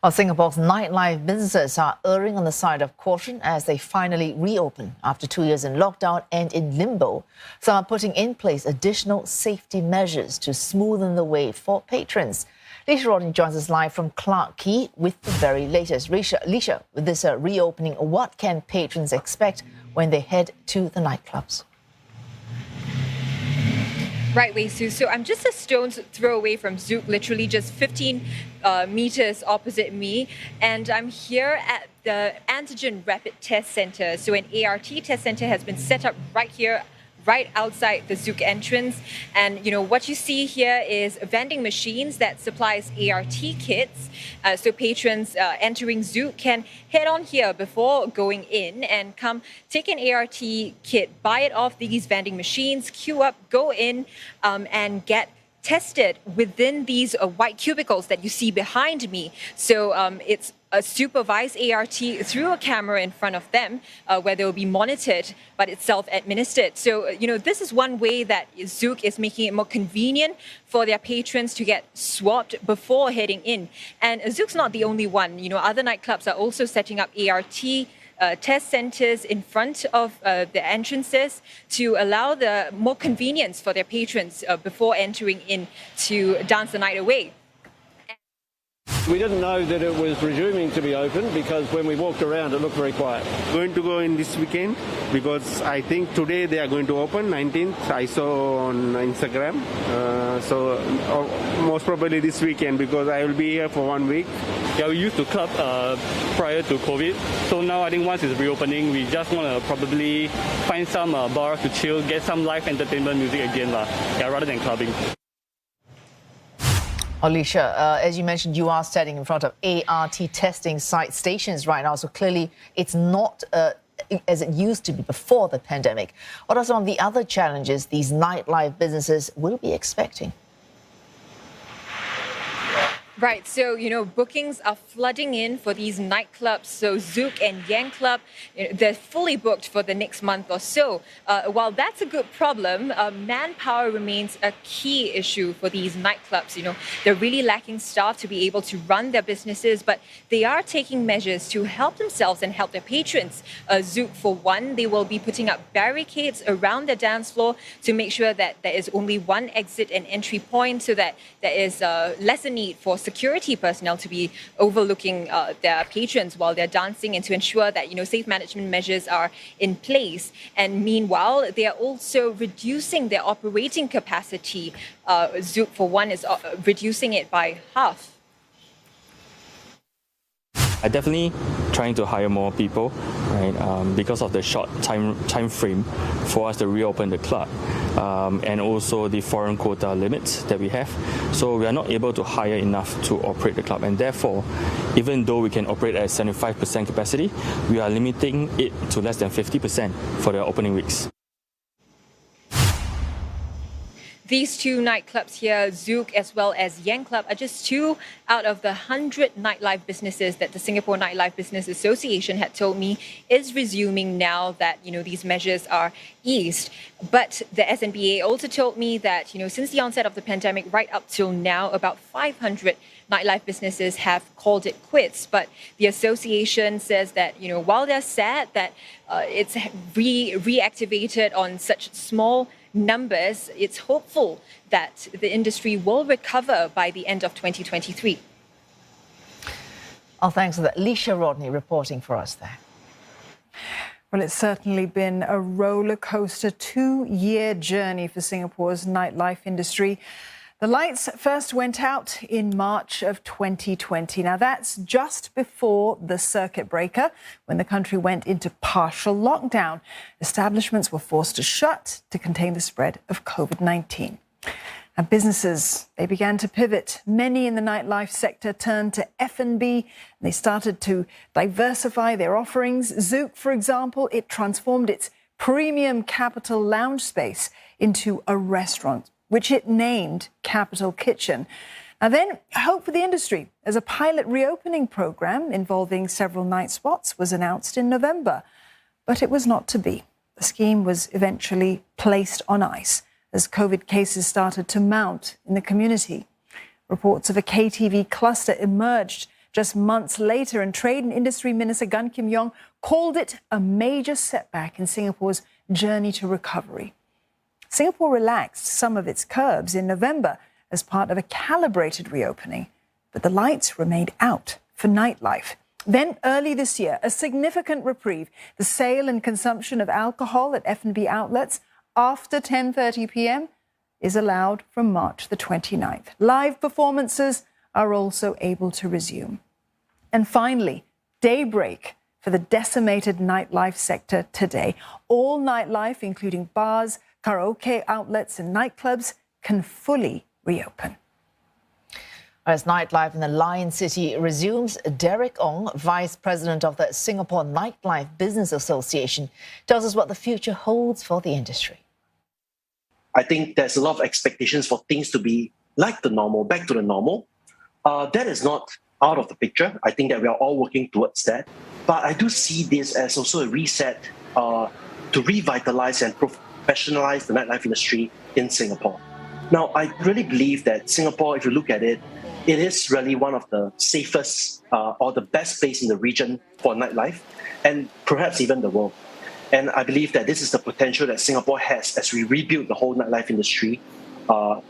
Well, Singapore's nightlife businesses are erring on the side of caution as they finally reopen after 2 years in lockdown and in limbo. Some are putting in place additional safety measures to smoothen the way for patrons. Leisha Rodney joins us live from Clarke Quay with the very latest. Leisha, with this reopening, what can patrons expect when they head to the nightclubs? Right, Wei Su. So I'm just a stone's throw away from Zook, literally just 15 meters opposite me. And I'm here at the Antigen Rapid Test Center. So an ART test center has been set up right here, right outside the Zook entrance. And, you know, what you see here is vending machines that supplies ART kits. So patrons entering Zook can head on here before going in and come take an ART kit, buy it off these vending machines, queue up, go in and get tested within these white cubicles that you see behind me. So it's a supervised ART through a camera in front of them where they will be monitored, but it's self-administered. So, you know, this is one way that Zook is making it more convenient for their patrons to get swabbed before heading in. And Zook's not the only one. You know, other nightclubs are also setting up ART test centers in front of the entrances to allow the more convenience for their patrons before entering in to dance the night away. We didn't know that it was resuming to be open because when we walked around it looked very quiet. Going to go in this weekend because I think today they are going to open 19th. I saw on Instagram. So most probably this weekend because I will be here for 1 week. Yeah, we used to club prior to COVID. So now I think once it's reopening, we just want to probably find some bars to chill, get some live entertainment music again, rather than clubbing. Alicia, as you mentioned, you are standing in front of ART testing site stations right now, so clearly it's not as it used to be before the pandemic. What are some of the other challenges these nightlife businesses will be expecting? Right, so, you know, bookings are flooding in for these nightclubs. So Zook and Yang Club, they're fully booked for the next month or so. While that's a good problem, manpower remains a key issue for these nightclubs. You know, they're really lacking staff to be able to run their businesses, but they are taking measures to help themselves and help their patrons. Zook, for one, they will be putting up barricades around the dance floor to make sure that there is only one exit and entry point so that there is lesser need for security personnel to be overlooking their patrons while they're dancing and to ensure that, you know, safe management measures are in place. And meanwhile, they are also reducing their operating capacity. Zook, for one, is reducing it by half. I'm definitely trying to hire more people, right? Because of the short time frame for us to reopen the club, and also the foreign quota limits that we have. So we are not able to hire enough to operate the club, and therefore, even though we can operate at 75% capacity, we are limiting it to less than 50% for the opening weeks. These two nightclubs here, Zook as well as Yang Club, are just 2 out of the 100 nightlife businesses that the Singapore Nightlife Business Association had told me is resuming now that, you know, these measures are eased. But the SNBA also told me that, you know, since the onset of the pandemic right up till now, about 500 nightlife businesses have called it quits. But the association says that, you know, while they're sad that it's reactivated on such small numbers, it's hopeful that the industry will recover by the end of 2023. Oh, thanks for that. Leisha Rodney reporting for us there. Well, it's certainly been a roller coaster 2-year journey for Singapore's nightlife industry. The lights first went out in March of 2020. Now, that's just before the circuit breaker, when the country went into partial lockdown. Establishments were forced to shut to contain the spread of COVID-19. And businesses, they began to pivot. Many in the nightlife sector turned to F&B. They started to diversify their offerings. Zook, for example, it transformed its premium Capital lounge space into a restaurant, which it named Capital Kitchen. Now then, hope for the industry as a pilot reopening program involving several night spots was announced in November. But it was not to be. The scheme was eventually placed on ice as COVID cases started to mount in the community. Reports of a KTV cluster emerged just months later, and Trade and Industry Minister Gan Kim Yong called it a major setback in Singapore's journey to recovery. Singapore relaxed some of its curbs in November as part of a calibrated reopening, but the lights remained out for nightlife. Then, early this year, a significant reprieve: the sale and consumption of alcohol at F&B outlets after 10:30 p.m. is allowed from March the 29th. Live performances are also able to resume. And finally, daybreak for the decimated nightlife sector today. All nightlife, including bars, karaoke outlets and nightclubs, can fully reopen. As nightlife in the Lion City resumes, Derek Ong, Vice President of the Singapore Nightlife Business Association, tells us what the future holds for the industry. I think there's a lot of expectations for things to be like the normal, back to the normal. That is not out of the picture. I think that we are all working towards that. But I do see this as also a reset to revitalize and professionalize the nightlife industry in Singapore. Now, I really believe that Singapore, if you look at it, it is really one of the safest or the best place in the region for nightlife, and perhaps even the world. And I believe that this is the potential that Singapore has as we rebuild the whole nightlife industry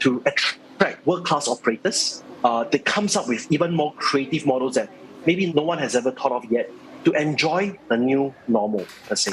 to attract world-class operators that comes up with even more creative models that maybe no one has ever thought of yet to enjoy the new normal, per se.